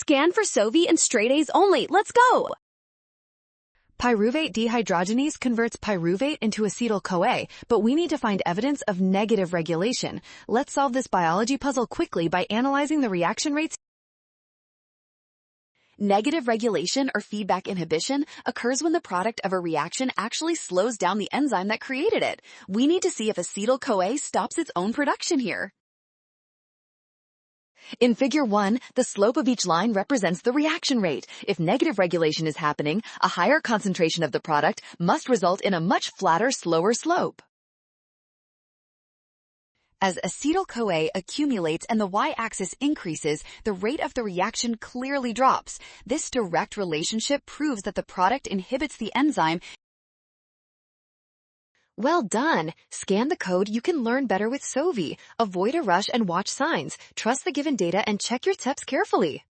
Scan for Sovi and straight A's only. Let's go! Pyruvate dehydrogenase converts pyruvate into acetyl-CoA, but we need to find evidence of negative regulation. Let's solve this biology puzzle quickly by analyzing the reaction rates. Negative regulation or feedback inhibition occurs when the product of a reaction actually slows down the enzyme that created it. We need to see if acetyl-CoA stops its own production here. In figure 1, the slope of each line represents the reaction rate. If negative regulation is happening, a higher concentration of the product must result in a much flatter, slower slope. As acetyl-CoA accumulates and the y-axis increases, the rate of the reaction clearly drops. This direct relationship proves that the product inhibits the enzyme. Well done! Scan the code. You can learn better with Sovi. Avoid a rush and watch signs. Trust the given data and check your steps carefully.